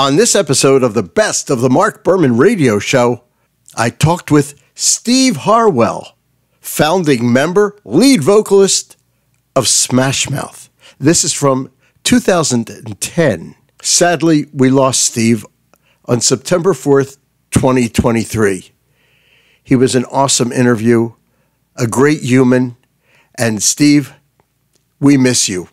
On this episode of the Best of the Marc Berman radio show, I talked with Steve Harwell, founding member, lead vocalist of Smashmouth. This is from 2010. Sadly, we lost Steve on September 4th, 2023. He was an awesome interview, a great human, and Steve, we miss you.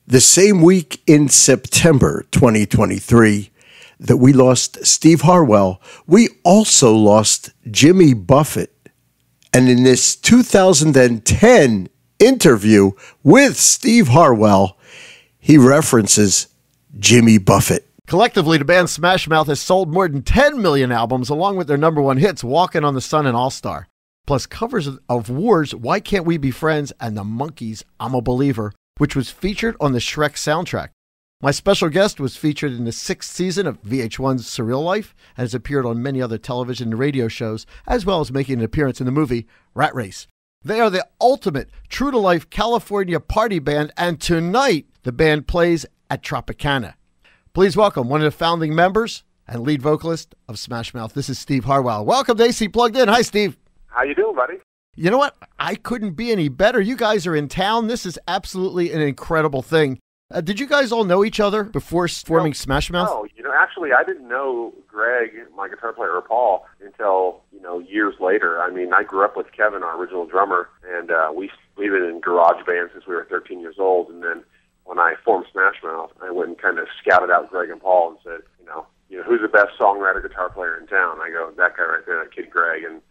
The same week in September 2023 that we lost Steve Harwell, we also lost Jimmy Buffett. And in this 2010 interview with Steve Harwell, he references Jimmy Buffett. Collectively, the band Smashmouth has sold more than 10 million albums, along with their number one hits, Walkin' on the Sun and All-Star. Plus covers of Wars, Why Can't We Be Friends, and The Monkees' I'm a Believer, which was featured on the Shrek soundtrack. My special guest was featured in the 6th season of VH1's Surreal Life and has appeared on many other television and radio shows, as well as making an appearance in the movie Rat Race. They are the ultimate true-to-life California party band, and tonight the band plays at Tropicana. Please welcome one of the founding members and lead vocalist of Smashmouth. This is Steve Harwell. Welcome to AC Plugged In. Hi, Steve. How you doing, buddy? You know what? I couldn't be any better. You guys are in town. This is absolutely an incredible thing. Did you guys all know each other before forming Smashmouth? No, actually, I didn't know Greg, my guitar player, or Paul, until, years later. I mean, I grew up with Kevin, our original drummer, and we've been in garage bands since we were 13 years old. And then when I formed Smashmouth, I went and kind of scouted out Greg and Paul and said, who's the best songwriter, guitar player in town? I go, that guy right there, that kid Greg. And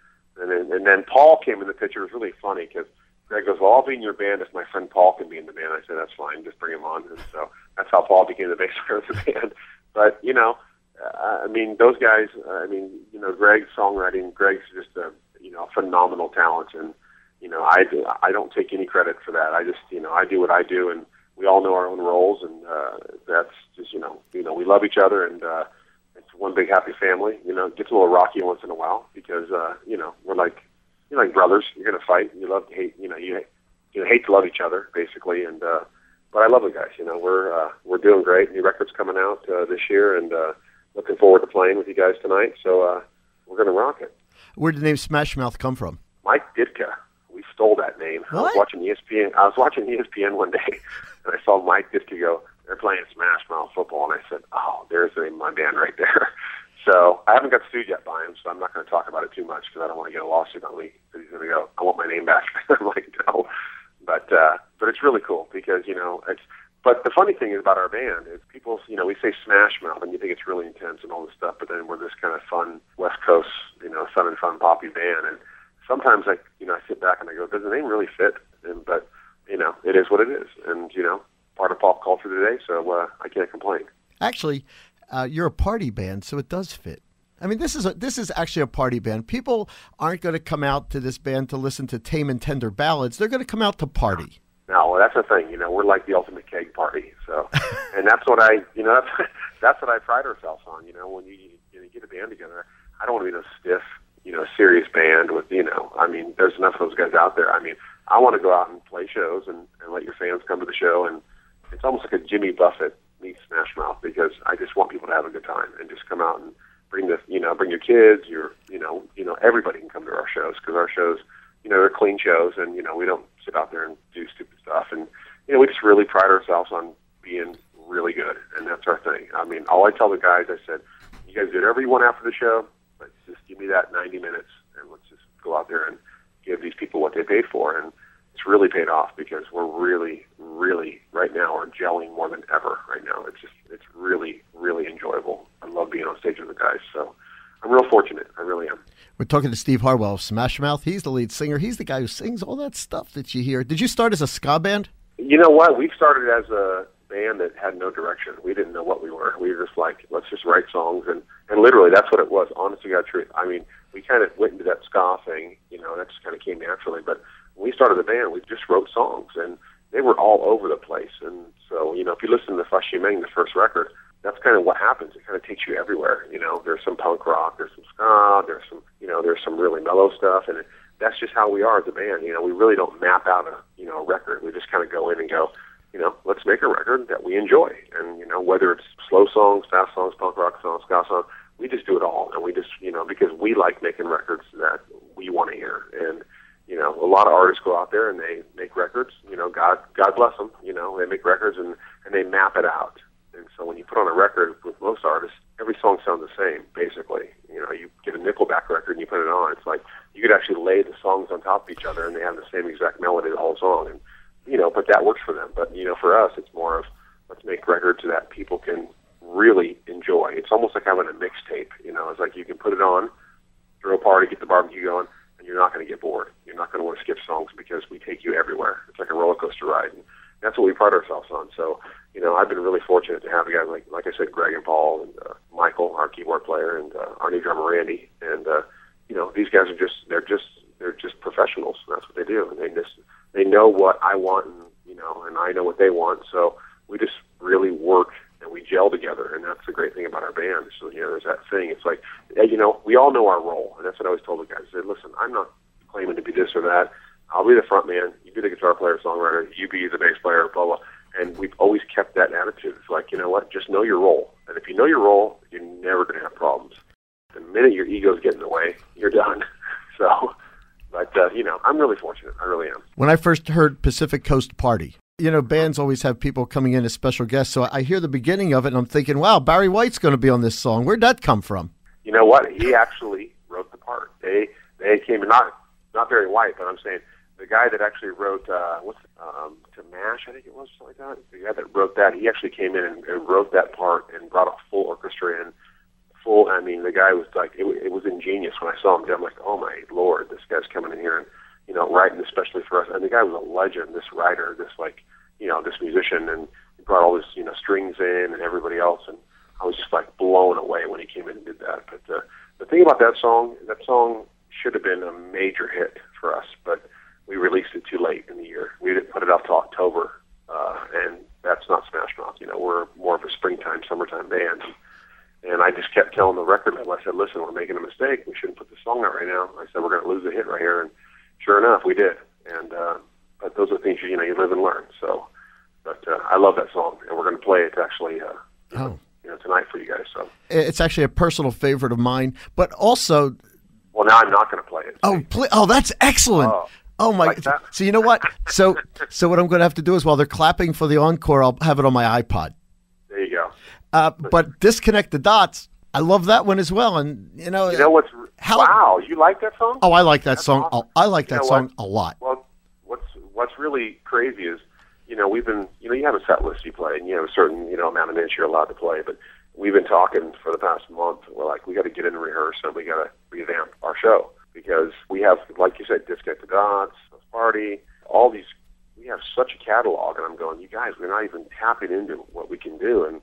then Paul came in the picture. It was really funny because Greg goes, well, I'll be in your band if my friend Paul can be in the band. I said, that's fine, just bring him on. And so that's how Paul became the bass player of the band. But, those guys, Greg's songwriting, Greg's just a phenomenal talent. And, I don't take any credit for that. I just, I do what I do, and we all know our own roles, and that's just, we love each other, and it's one big happy family. It gets a little rocky once in a while because, we're like, you're like brothers. You're going to fight. You love to hate. You hate to love each other, basically. And but I love the guys. We're doing great. New record's coming out this year, and looking forward to playing with you guys tonight. So we're going to rock it. Where did the name Smashmouth come from? Mike Ditka. We stole that name. What? I was watching ESPN one day, and I saw Mike Ditka go, they're playing Smashmouth football, and I said, oh, there's the name of my band right there. So I haven't got sued yet by him, so I'm not going to talk about it too much because I don't want to get a lawsuit on me. Because he's going to go, I want my name back. I'm like, no. But it's really cool because, it's. But the funny thing is about our band is people, we say Smashmouth and you think it's really intense and all this stuff, but then we're this kind of fun West Coast, fun and fun poppy band. And sometimes I sit back and I go, does the name really fit? But it is what it is. And, part of pop culture today, so I can't complain. Actually, you're a party band, so it does fit. I mean, this is actually a party band. People aren't going to come out to this band to listen to tame and tender ballads. They're going to come out to party. No, well, that's the thing. We're like the ultimate keg party. So, and that's what I, that's what I pride ourselves on. When you get a band together, I don't want to be no stiff, serious band with, there's enough of those guys out there. I want to go out and play shows and let your fans come to the show, and it's almost like a Jimmy Buffett meets Smashmouth because I just want people to have a good time and just come out and bring your kids, everybody can come to our shows because our shows, they're clean shows and, we don't sit out there and do stupid stuff. And, we just really pride ourselves on being really good. And that's our thing. All I tell the guys, I said, you guys do whatever you want after the show, but just give me that 90 minutes and let's just go out there and give these people what they paid for. And it's really paid off because we're really, really right now are gelling more than ever right now. It's really, really enjoyable. I love being on stage with the guys. So I'm real fortunate. I really am. We're talking to Steve Harwell of Smashmouth. He's the lead singer. He's the guy who sings all that stuff that you hear. Did you start as a ska band? You know what? We started as a band that had no direction. We didn't know what we were. We were just like, let's just write songs. And literally, that's what it was, honest to God truth. We kind of went into that ska thing, that just kind of came naturally. But when we started the band, we just wrote songs, and they were all over the place. And so, if you listen to Fashimeng, the first record, that's kind of what happens. It kind of takes you everywhere. There's some punk rock, there's some ska, there's some really mellow stuff, and that's just how we are as a band. We really don't map out a record. We just kind of go in and go, let's make a record that we enjoy. And, whether it's slow songs, fast songs, punk rock songs, ska songs, we just do it all. And we just, because we like making records that we want to hear. And, a lot of artists go out there and they make records, God bless them, they make records and they map it out. And so when you put on a record with most artists, every song sounds the same, basically. You get a Nickelback record and you put it on, it's like you could actually lay the songs on top of each other and they have the same exact melody the whole song. And, but that works for them. But, for us, it's more of let's make records that people can really enjoy. It's almost like having a mixtape, it's like you can put it on, throw a party, get the barbecue going, and you're not going to get bored. You're not going to want to skip songs because we take you everywhere. It's like a roller coaster ride. And that's what we pride ourselves on. So, I've been really fortunate to have guys like I said, Greg and Paul and Michael, our keyboard player, and our new drummer Randy. And these guys are they're just professionals. That's what they do, and they know what I want, and and I know what they want. So we just really work and we gel together, and that's the great thing about our band. So there's that thing. It's like we all know our role, and that's what I always told the guys. I said, listen, I'm not claiming to be this or that. I'll be the front man. You be the guitar player, songwriter. You be the bass player, blah, blah. And we've always kept that attitude. It's like, what? Just know your role. And if you know your role, you're never going to have problems. The minute your egos get in the way, you're done. So, but, I'm really fortunate. I really am. When I first heard Pacific Coast Party, bands always have people coming in as special guests. So I hear the beginning of it, and I'm thinking, wow, Barry White's going to be on this song. Where'd that come from? You know what? He actually wrote the part. They came in, not Barry White, but I'm saying the guy that actually wrote, To Mash, I think it was, something like that. The guy that wrote that, he actually came in and wrote that part and brought a full orchestra in. The guy was like, it was ingenious when I saw him. I'm like, oh my Lord, this guy's coming in here and, writing especially for us. And the guy was a legend, this writer, this this musician, and he brought all this, strings in and everybody else. And I was just like blown away when he came in and did that. But the thing about that song should have been a major hit for us, but we released it too late in the year. We didn't put it out till October, and that's not Smashmouth. We're more of a springtime, summertime band. And I just kept telling the record label, I said, listen, we're making a mistake. We shouldn't put the song out right now. I said, we're going to lose the hit right here. And sure enough, we did. And but those are things, you live and learn. So, but I love that song, and we're going to play it actually tonight for you guys. So it's actually a personal favorite of mine, but also... Well, now I'm not going to play it. Oh, that's excellent. Oh my! Like that? So you know what? So what I'm going to have to do is while they're clapping for the encore, I'll have it on my iPod. There you go. But Disconnect the Dots, I love that one as well. And you know what's wow? You like that song? Oh, I like that song. Awesome. I like that song a lot. Well, what's really crazy is we've been you have a set list you play, and you have a certain amount of minutes you're allowed to play, but we've been talking for the past month. We're like, we got to get in and rehearse, and we got to revamp our show. Because we have, like you said, Disconnect the Dots, Party, all these, we have such a catalog, and I'm going, you guys, we're not even tapping into what we can do, and,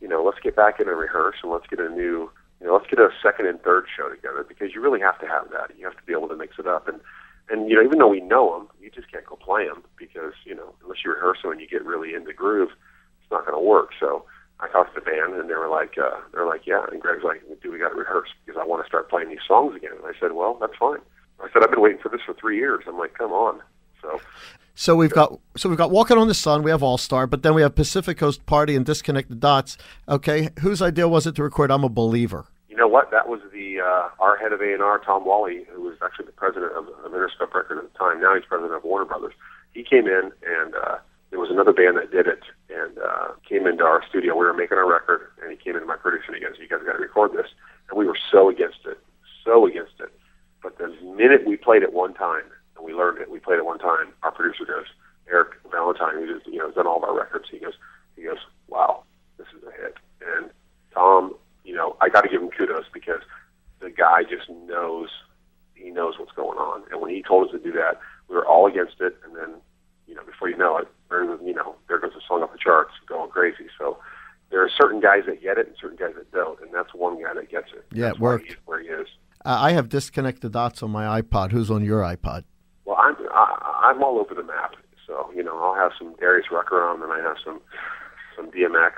let's get back in and rehearse, and let's get a new, let's get a second and third show together, because you really have to have that. You have to be able to mix it up, and even though we know them, you just can't go play them, because, unless you rehearse them and you get really in the groove, it's not going to work. So I talked to the band, and they were like, yeah. And Greg's like, we got to rehearse because I want to start playing these songs again. And I said, well, that's fine. I said, I've been waiting for this for 3 years. I'm like, come on. So we've got Walking on the Sun. We have All Star, but then we have Pacific Coast Party and Disconnect the Dots. Okay, whose idea was it to record I'm a Believer? You know what? That was our head of A&R, Tom Wally, who was actually the president of Interscope Records at the time. Now he's president of Warner Brothers. He came in, and there was another band that did it, and came into our studio. We were making our record, and he came into my producer, and he goes, you guys got to record this. And we were so against it. But the minute we played it one time, and we learned it, we played it one time, our producer goes, Eric Valentine, who just, has done all of our records, he goes, wow, this is a hit. And Tom, I got to give him kudos, because the guy just knows, he knows what's going on. And when he told us to do that, we were all against it, and then, before you know it, there goes the song off the charts, going crazy. So there are certain guys that get it and certain guys that don't, and that's one guy that gets it. Yeah, that's it worked. Where he is. I have Disconnect the Dots on my iPod. Who's on your iPod? Well, I'm all over the map. So I'll have some Darius Rucker on, and I have some DMX.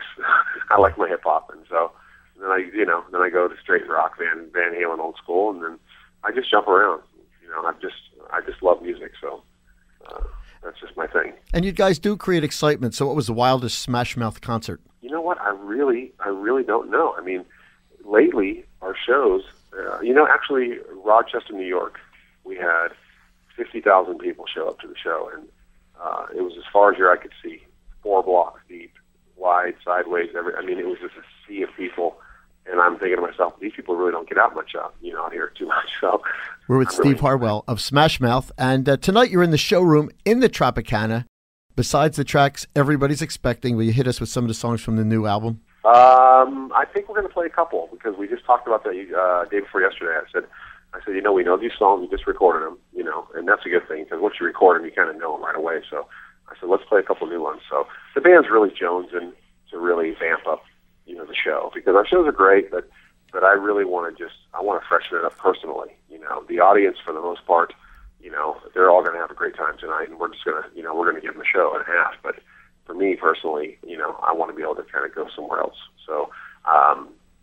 I like my hip hop, and so then I go to straight rock, Van Halen, old school, and then I just jump around. I just love music. So. That's just my thing. And you guys do create excitement. So what was the wildest Smashmouth concert? You know what? I really don't know. I mean, lately our shows, actually Rochester, New York, we had 50,000 people show up to the show, and it was as far as your eye could see, 4 blocks deep, wide, sideways. It was just a sea of people. And I'm thinking to myself, these people really don't get out much out here too much. So we're with Steve Harwell of Smashmouth, and tonight you're in the showroom in the Tropicana. Besides the tracks everybody's expecting, will you hit us with some of the songs from the new album? I think we're going to play a couple, because we just talked about that day before yesterday. I said, we know these songs, we just recorded them, and that's a good thing, because once you record them, you kind of know them right away. So I said, let's play a couple new ones. So the band's really jonesing to really vamp up the show, because our shows are great, but I really want to freshen it up personally. The audience, for the most part, they're all going to have a great time tonight, and we're just going to, we're going to give them a show and a half. But for me personally, I want to be able to kind of go somewhere else. So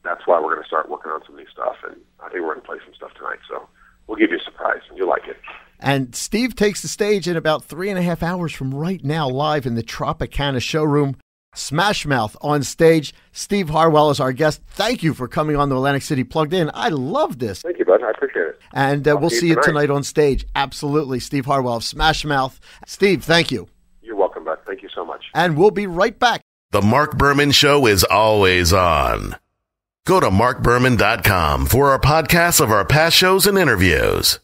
that's why we're going to start working on some new stuff, and I think we're going to play some stuff tonight. So we'll give you a surprise, and you'll like it. And Steve takes the stage in about 3.5 hours from right now, live in the Tropicana showroom. Smashmouth on stage. Steve Harwell is our guest. Thank you for coming on the Atlantic City Plugged In. I love this. Thank you, bud. I appreciate it. And we'll see you tonight on stage. Absolutely. Steve Harwell of Smashmouth. Steve, thank you. You're welcome, bud. Thank you so much. And we'll be right back. The Marc Berman Show is always on. Go to marcberman.com for our podcasts of our past shows and interviews.